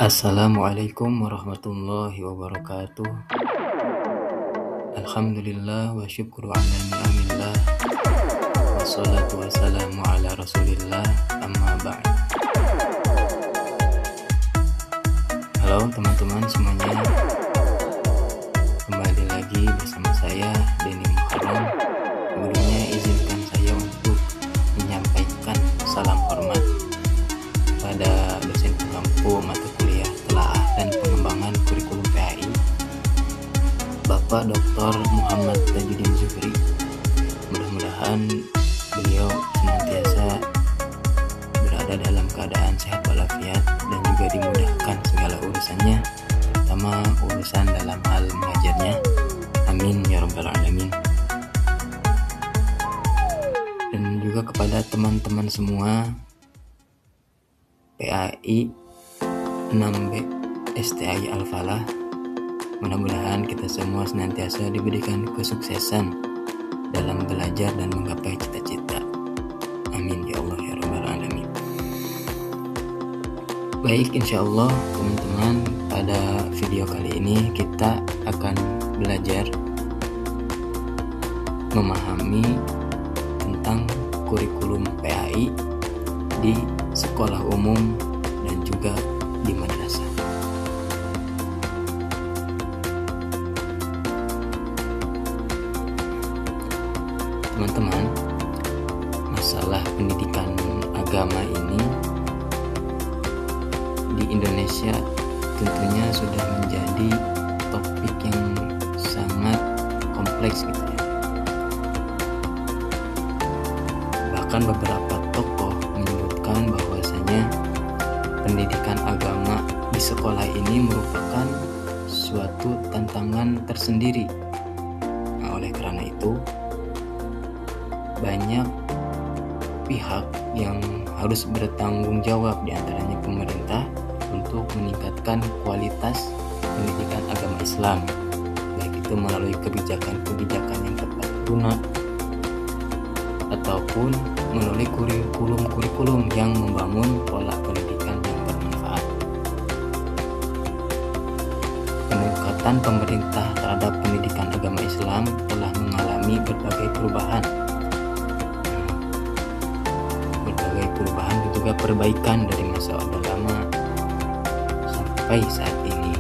Assalamualaikum warahmatullahi wabarakatuh. Alhamdulillah wa syukru ala ni'amillah. Wassalatu wassalamu ala rasulillah. Amma ba'd. Halo teman-teman semuanya. Kembali lagi bersama saya Denny Muharram. Sebelumnya izinkan saya untuk menyampaikan salam hormat pada dosen pengampu mata kuliah telaah dan pengembangan kurikulum PAI, Bapak Dr. Muhammad Tajuddin Zuhri. Mudah-mudahan beliau senantiasa berada dalam keadaan sehat walafiat dan juga dimudahkan segala urusannya, terutama urusan dalam hal mengajarnya. Amin ya rabbal alamin. Dan juga kepada teman-teman semua PAI 6B STI Al-Falah, mudah-mudahan kita semua senantiasa diberikan kesuksesan dalam belajar dan menggapai cita-cita. Amin ya Allah ya rabbal alamin. Baik, insya Allah teman-teman, pada video kali ini kita akan belajar memahami tentang kurikulum PAI di sekolah umum dan juga di madrasah. Teman-teman, masalah pendidikan agama ini di Indonesia tentunya sudah menjadi topik yang sangat kompleks gitu ya. Bahkan beberapa tokoh menyebutkan bahwasanya pendidikan agama di sekolah ini merupakan suatu tantangan tersendiri. Nah, oleh karena itu banyak pihak yang harus bertanggung jawab, diantaranya pemerintah, untuk meningkatkan kualitas pendidikan agama Islam, baik itu melalui kebijakan-kebijakan yang tepat guna ataupun melalui kurikulum yang membangun pola pendidikan yang bermanfaat. Pendekatan pemerintah terhadap pendidikan agama Islam telah mengalami berbagai perubahan dan juga perbaikan dari masa orde lama sampai saat ini.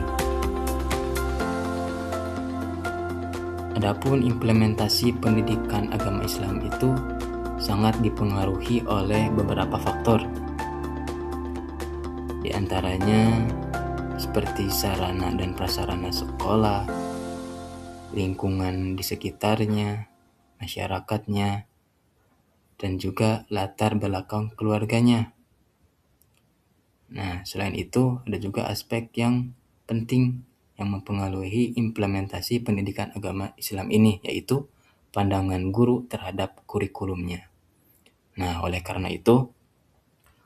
Adapun implementasi pendidikan agama Islam itu sangat dipengaruhi oleh beberapa faktor. Di antaranya seperti sarana dan prasarana sekolah, lingkungan di sekitarnya, masyarakatnya, dan juga latar belakang keluarganya. Nah, selain itu ada juga aspek yang penting yang mempengaruhi implementasi pendidikan agama Islam ini, yaitu pandangan guru terhadap kurikulumnya. Nah, oleh karena itu,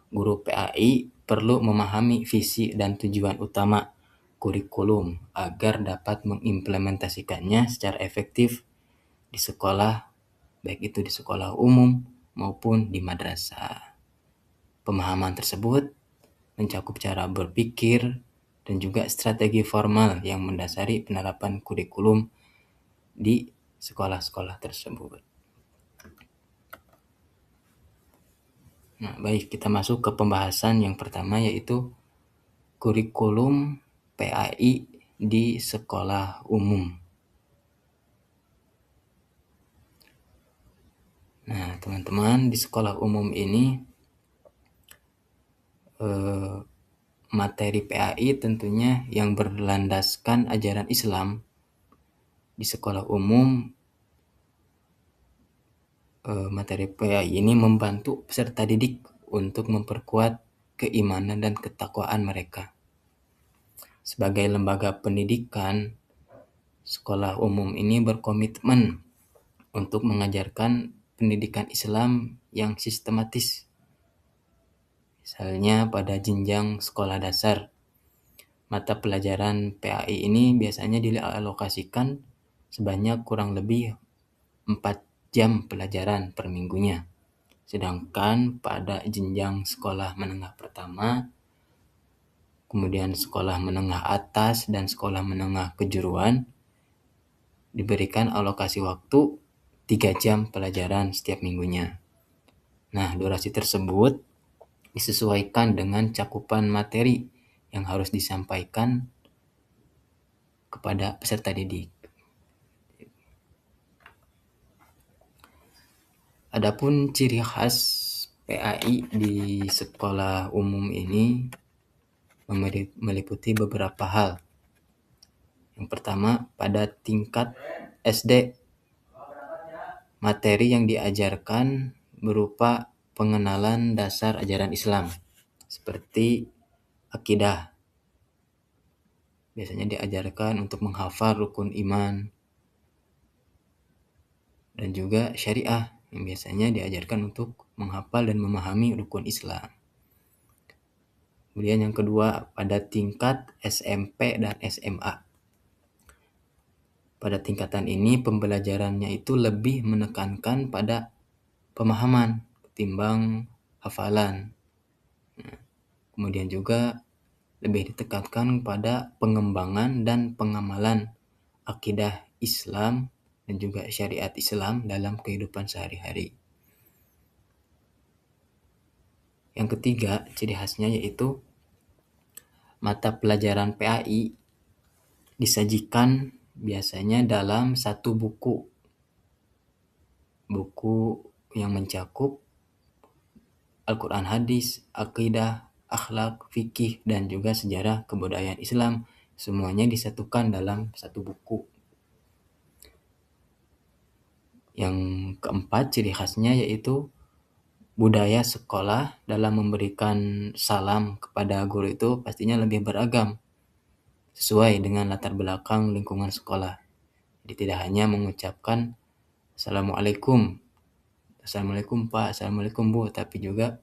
guru PAI perlu memahami visi dan tujuan utama kurikulum agar dapat mengimplementasikannya secara efektif di sekolah, baik itu di sekolah umum maupun di madrasah. Pemahaman tersebut mencakup cara berpikir dan juga strategi formal yang mendasari penerapan kurikulum di sekolah-sekolah tersebut. Nah, baik, kita masuk ke pembahasan yang pertama, yaitu kurikulum PAI di sekolah umum. Nah, teman-teman, di sekolah umum ini materi PAI tentunya yang berlandaskan ajaran Islam. Di sekolah umum, materi PAI ini membantu peserta didik untuk memperkuat keimanan dan ketakwaan mereka. Sebagai lembaga pendidikan, sekolah umum ini berkomitmen untuk mengajarkan pendidikan Islam yang sistematis. Misalnya pada jenjang sekolah dasar, mata pelajaran PAI ini biasanya dialokasikan sebanyak kurang lebih 4 jam pelajaran per minggunya. Sedangkan pada jenjang sekolah menengah pertama, kemudian sekolah menengah atas dan sekolah menengah kejuruan diberikan alokasi waktu 3 jam pelajaran setiap minggunya. Nah, durasi tersebut disesuaikan dengan cakupan materi yang harus disampaikan kepada peserta didik. Adapun ciri khas PAI di sekolah umum ini meliputi beberapa hal. Yang pertama, pada tingkat SD, materi yang diajarkan berupa pengenalan dasar ajaran Islam, seperti akidah. Biasanya diajarkan untuk menghafal rukun iman, dan juga syariah, yang biasanya diajarkan untuk menghafal dan memahami rukun Islam. Kemudian yang kedua, pada tingkat SMP dan SMA. Pada tingkatan ini pembelajarannya itu lebih menekankan pada pemahaman ketimbang hafalan. Kemudian juga lebih ditekankan pada pengembangan dan pengamalan akidah Islam dan juga syariat Islam dalam kehidupan sehari-hari. Yang ketiga, ciri khasnya yaitu mata pelajaran PAI disajikan biasanya dalam satu buku yang mencakup Al-Quran hadis, akidah, akhlak, fikih, dan juga sejarah kebudayaan Islam. Semuanya disatukan dalam satu buku. Yang keempat, ciri khasnya yaitu budaya sekolah dalam memberikan salam kepada guru itu pastinya lebih beragam, sesuai dengan latar belakang lingkungan sekolah. Jadi tidak hanya mengucapkan Assalamualaikum, Assalamualaikum Pak, Assalamualaikum Bu, tapi juga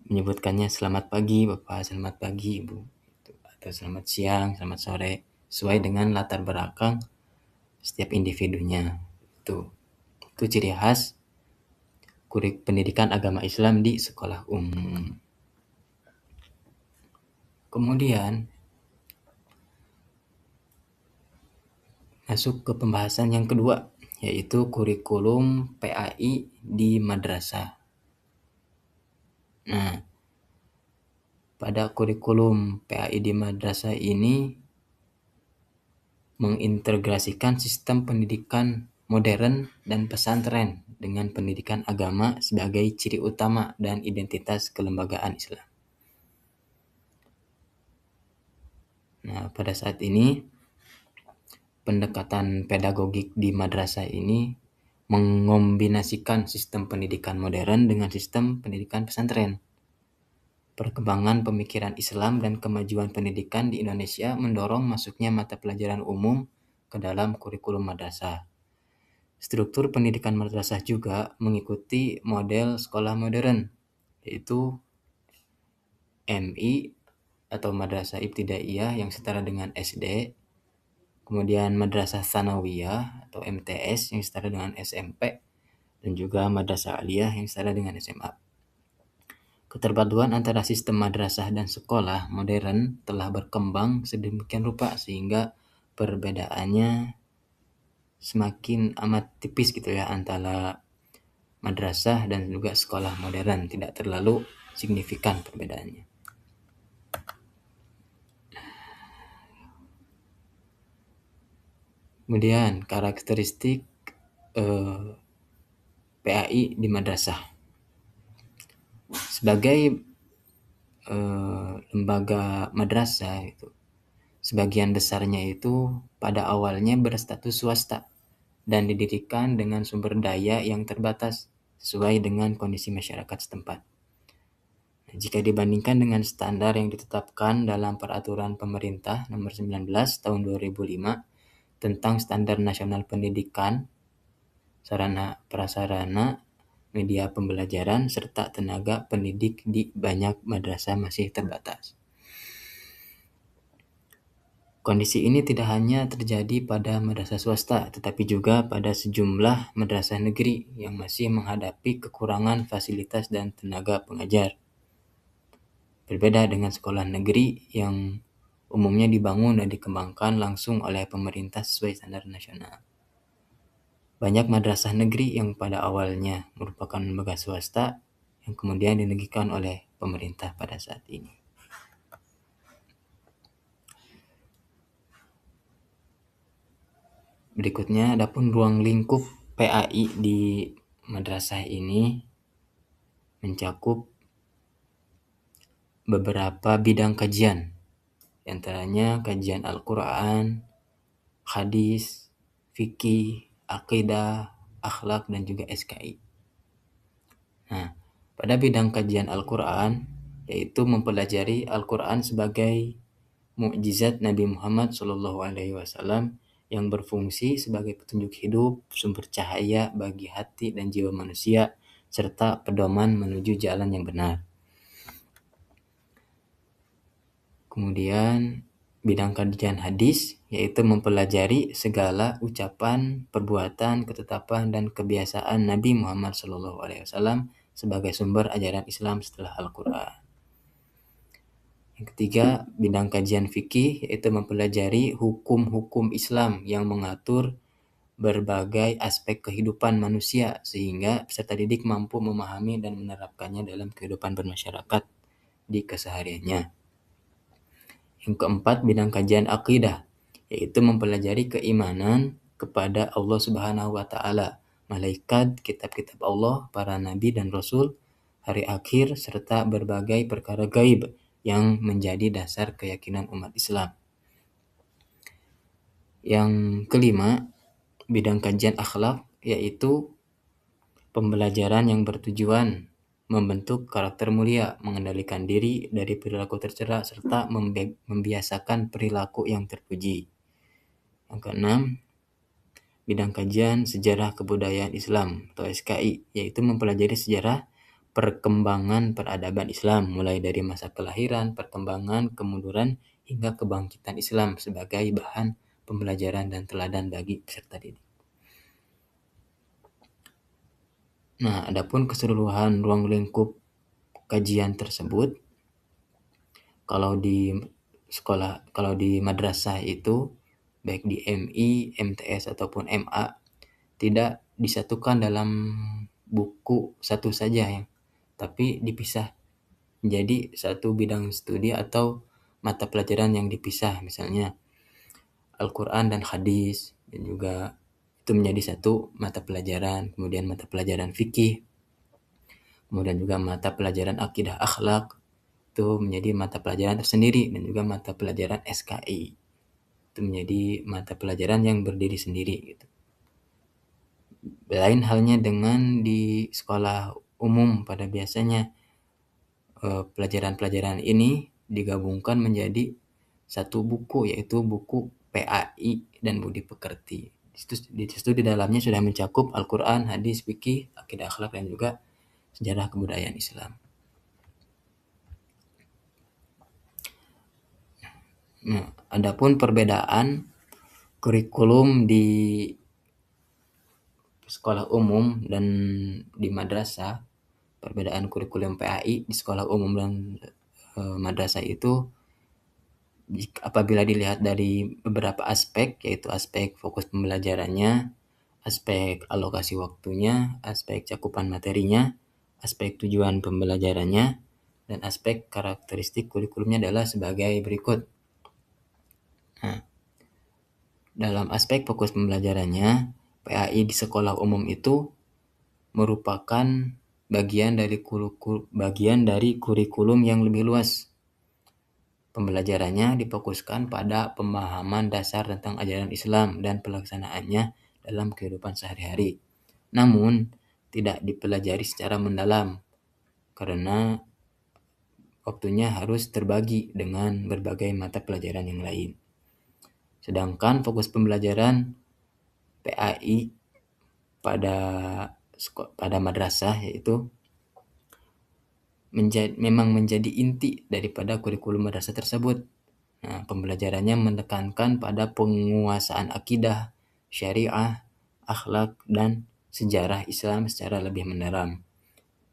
menyebutkannya selamat pagi Bapak, selamat pagi Ibu, atau selamat siang, selamat sore, sesuai dengan latar belakang setiap individunya. Itu ciri khas pendidikan agama Islam di sekolah umum. Kemudian masuk ke pembahasan yang kedua, yaitu kurikulum PAI di madrasah. Nah, pada kurikulum PAI di madrasah ini mengintegrasikan sistem pendidikan modern dan pesantren dengan pendidikan agama sebagai ciri utama dan identitas kelembagaan Islam. Nah, pada saat ini pendekatan pedagogik di madrasah ini mengombinasikan sistem pendidikan modern dengan sistem pendidikan pesantren. Perkembangan pemikiran Islam dan kemajuan pendidikan di Indonesia mendorong masuknya mata pelajaran umum ke dalam kurikulum madrasah. Struktur pendidikan madrasah juga mengikuti model sekolah modern, yaitu MI atau Madrasah Ibtidaiyah yang setara dengan SD, kemudian Madrasah Tsanawiyah atau MTS yang setara dengan SMP, dan juga Madrasah Aliyah yang setara dengan SMA. Keterpaduan antara sistem madrasah dan sekolah modern telah berkembang sedemikian rupa sehingga perbedaannya semakin amat tipis gitu ya antara madrasah dan juga sekolah modern, tidak terlalu signifikan perbedaannya. Kemudian karakteristik PAI di madrasah. Sebagai lembaga madrasah itu, sebagian besarnya itu pada awalnya berstatus swasta dan didirikan dengan sumber daya yang terbatas sesuai dengan kondisi masyarakat setempat. Nah, jika dibandingkan dengan standar yang ditetapkan dalam Peraturan Pemerintah Nomor 19 Tahun 2005 tentang Standar Nasional Pendidikan, Sarana Prasarana, media pembelajaran, serta tenaga pendidik di banyak madrasah masih terbatas. Kondisi ini tidak hanya terjadi pada madrasah swasta, tetapi juga pada sejumlah madrasah negeri yang masih menghadapi kekurangan fasilitas dan tenaga pengajar. Berbeda dengan sekolah negeri yang umumnya dibangun dan dikembangkan langsung oleh pemerintah sesuai standar nasional. Banyak madrasah negeri yang pada awalnya merupakan lembaga swasta yang kemudian dinegrikan oleh pemerintah pada saat ini. Berikutnya, adapun ruang lingkup PAI di madrasah ini mencakup beberapa bidang kajian, di antaranya kajian Al-Quran, hadis, fikih, akidah, akhlak, dan juga SKI. Nah, pada bidang kajian Al-Quran, yaitu mempelajari Al-Quran sebagai mukjizat Nabi Muhammad SAW yang berfungsi sebagai petunjuk hidup, sumber cahaya bagi hati dan jiwa manusia, serta pedoman menuju jalan yang benar. Kemudian bidang kajian hadis, yaitu mempelajari segala ucapan, perbuatan, ketetapan, dan kebiasaan Nabi Muhammad SAW sebagai sumber ajaran Islam setelah Al-Quran. Yang ketiga, bidang kajian fikih, yaitu mempelajari hukum-hukum Islam yang mengatur berbagai aspek kehidupan manusia sehingga peserta didik mampu memahami dan menerapkannya dalam kehidupan bermasyarakat di kesehariannya. Yang keempat, bidang kajian akidah, yaitu mempelajari keimanan kepada Allah Subhanahu wa taala, malaikat, kitab-kitab Allah, para nabi dan rasul, hari akhir, serta berbagai perkara gaib yang menjadi dasar keyakinan umat Islam. Yang kelima, bidang kajian akhlak, yaitu pembelajaran yang bertujuan membentuk karakter mulia, mengendalikan diri dari perilaku tercela, serta membiasakan perilaku yang terpuji. Yang keenam, bidang kajian sejarah kebudayaan Islam atau SKI, yaitu mempelajari sejarah perkembangan peradaban Islam, mulai dari masa kelahiran, perkembangan, kemunduran, hingga kebangkitan Islam sebagai bahan pembelajaran dan teladan bagi peserta didik. Nah, adapun keseluruhan ruang lingkup kajian tersebut, kalau di madrasah itu, baik di MI, MTS, ataupun MA, tidak disatukan dalam buku satu saja ya, tapi dipisah menjadi satu bidang studi atau mata pelajaran yang dipisah, misalnya Al-Quran dan hadis, dan juga itu menjadi satu mata pelajaran. Kemudian mata pelajaran fikih, kemudian juga mata pelajaran akidah akhlak, itu menjadi mata pelajaran tersendiri, dan juga mata pelajaran SKI itu menjadi mata pelajaran yang berdiri sendiri gitu. Lain halnya dengan di sekolah umum, pada biasanya pelajaran-pelajaran ini digabungkan menjadi satu buku, yaitu buku PAI dan Budi Pekerti. Di situ di dalamnya sudah mencakup Al-Quran, hadis, fikih, akidah akhlak, dan juga sejarah kebudayaan Islam. Nah, adapun perbedaan kurikulum di sekolah umum dan di madrasah, perbedaan kurikulum PAI di sekolah umum dan madrasah itu apabila dilihat dari beberapa aspek, yaitu aspek fokus pembelajarannya, aspek alokasi waktunya, aspek cakupan materinya, aspek tujuan pembelajarannya, dan aspek karakteristik kurikulumnya adalah sebagai berikut. Nah, dalam aspek fokus pembelajarannya, PAI di sekolah umum itu merupakan bagian dari kurikulum yang lebih luas. Pembelajarannya difokuskan pada pemahaman dasar tentang ajaran Islam dan pelaksanaannya dalam kehidupan sehari-hari. Namun, tidak dipelajari secara mendalam karena waktunya harus terbagi dengan berbagai mata pelajaran yang lain. Sedangkan fokus pembelajaran PAI pada madrasah yaitu memang menjadi inti daripada kurikulum madrasah tersebut. Nah, pembelajarannya menekankan pada penguasaan akidah, syariah, akhlak, dan sejarah Islam secara lebih mendalam.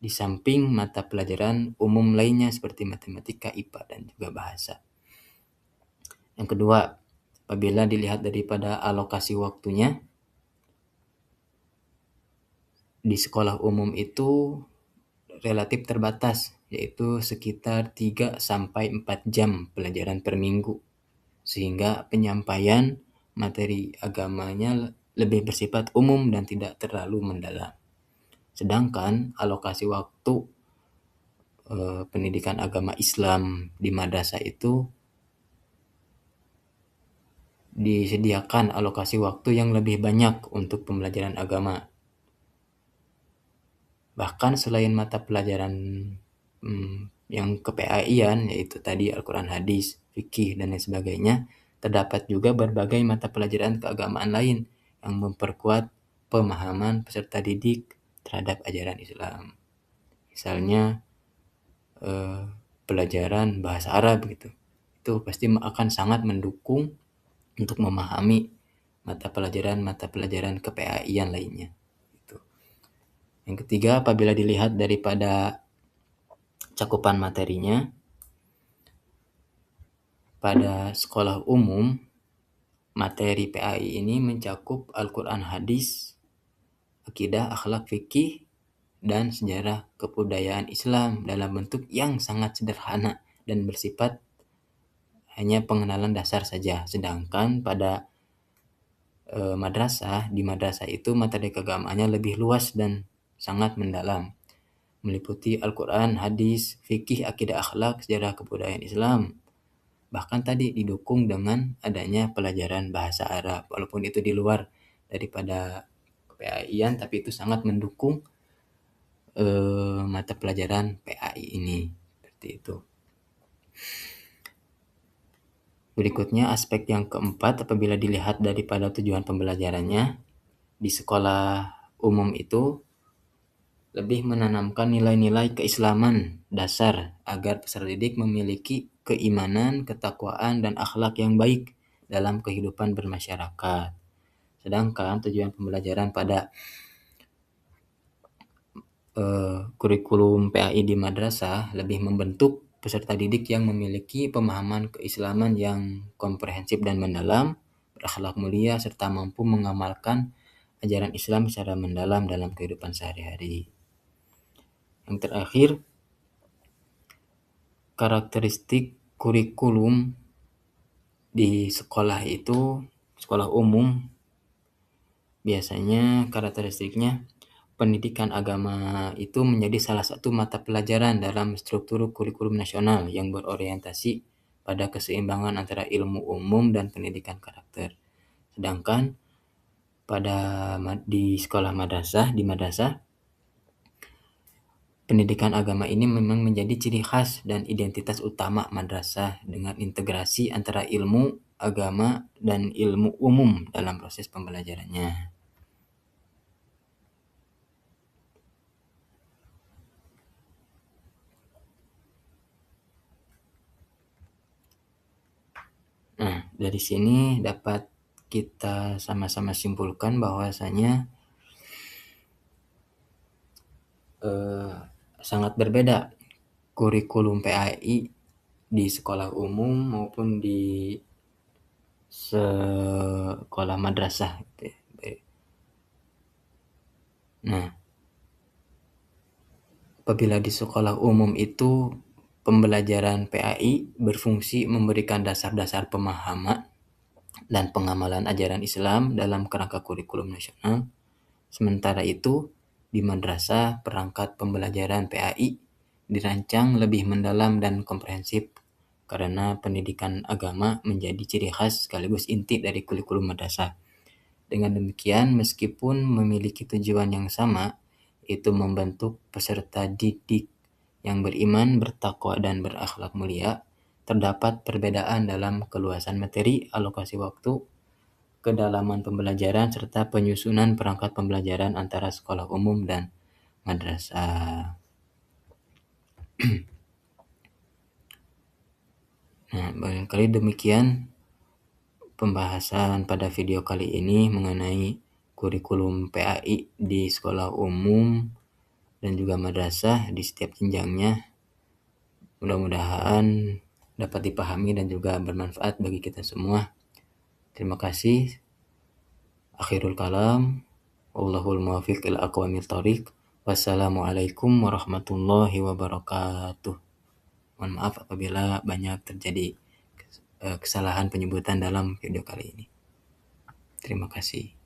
di samping mata pelajaran umum lainnya seperti matematika, IPA, dan juga bahasa. Yang kedua, apabila dilihat daripada alokasi waktunya, di sekolah umum itu relatif terbatas, yaitu sekitar 3-4 jam pelajaran per minggu, sehingga penyampaian materi agamanya lebih bersifat umum dan tidak terlalu mendalam. Sedangkan alokasi waktu pendidikan agama Islam di madrasah itu disediakan alokasi waktu yang lebih banyak untuk pembelajaran agama. Bahkan selain mata pelajaran yang ke-PAI-an, yaitu tadi Al-Quran, hadis, fikih, dan lain sebagainya, terdapat juga berbagai mata pelajaran keagamaan lain yang memperkuat pemahaman peserta didik terhadap ajaran Islam. Misalnya pelajaran bahasa Arab gitu. Itu pasti akan sangat mendukung untuk memahami mata pelajaran ke-PAI-an lainnya. Gitu. Yang ketiga, apabila dilihat daripada cakupan materinya, pada sekolah umum, materi PAI ini mencakup Al-Quran, hadis, akidah, akhlak, fikih, dan sejarah kebudayaan Islam dalam bentuk yang sangat sederhana dan bersifat hanya pengenalan dasar saja. Sedangkan pada di madrasah itu materi keagamaannya lebih luas dan sangat mendalam, meliputi Al-Quran, hadis, fikih, akidah, akhlak, sejarah kebudayaan Islam. Bahkan tadi didukung dengan adanya pelajaran bahasa Arab, walaupun itu di luar daripada PAI-an, tapi itu sangat mendukung mata pelajaran PAI ini. Seperti itu. Berikutnya, aspek yang keempat, apabila dilihat daripada tujuan pembelajarannya, di sekolah umum itu lebih menanamkan nilai-nilai keislaman dasar agar peserta didik memiliki keimanan, ketakwaan, dan akhlak yang baik dalam kehidupan bermasyarakat. Sedangkan tujuan pembelajaran pada kurikulum PAI di madrasah lebih membentuk peserta didik yang memiliki pemahaman keislaman yang komprehensif dan mendalam, berakhlak mulia, serta mampu mengamalkan ajaran Islam secara mendalam dalam kehidupan sehari-hari. Yang terakhir, karakteristik kurikulum di sekolah itu, sekolah umum, biasanya karakteristiknya pendidikan agama itu menjadi salah satu mata pelajaran dalam struktur kurikulum nasional yang berorientasi pada keseimbangan antara ilmu umum dan pendidikan karakter. Sedangkan di madrasah, pendidikan agama ini memang menjadi ciri khas dan identitas utama madrasah dengan integrasi antara ilmu agama dan ilmu umum dalam proses pembelajarannya. Nah, dari sini dapat kita sama-sama simpulkan bahwasanya sangat berbeda kurikulum PAI di sekolah umum maupun di sekolah madrasah. Nah, apabila di sekolah umum itu pembelajaran PAI berfungsi memberikan dasar-dasar pemahaman dan pengamalan ajaran Islam dalam kerangka kurikulum nasional. Sementara itu, di madrasah perangkat pembelajaran PAI dirancang lebih mendalam dan komprehensif karena pendidikan agama menjadi ciri khas sekaligus inti dari kurikulum madrasah. Dengan demikian, meskipun memiliki tujuan yang sama, yaitu membentuk peserta didik yang beriman, bertakwa, dan berakhlak mulia, terdapat perbedaan dalam keluasan materi, alokasi waktu, kedalaman pembelajaran, serta penyusunan perangkat pembelajaran antara sekolah umum dan madrasah. Nah, barangkali demikian pembahasan pada video kali ini mengenai kurikulum PAI di sekolah umum dan juga madrasah di setiap jenjangnya. Mudah-mudahan dapat dipahami dan juga bermanfaat bagi kita semua. Terima kasih. Akhirul kalam. Wallahul muwaffiq ila aqwamit thoriq. Wassalamualaikum warahmatullahi wabarakatuh. Mohon maaf apabila banyak terjadi kesalahan penyebutan dalam video kali ini. Terima kasih.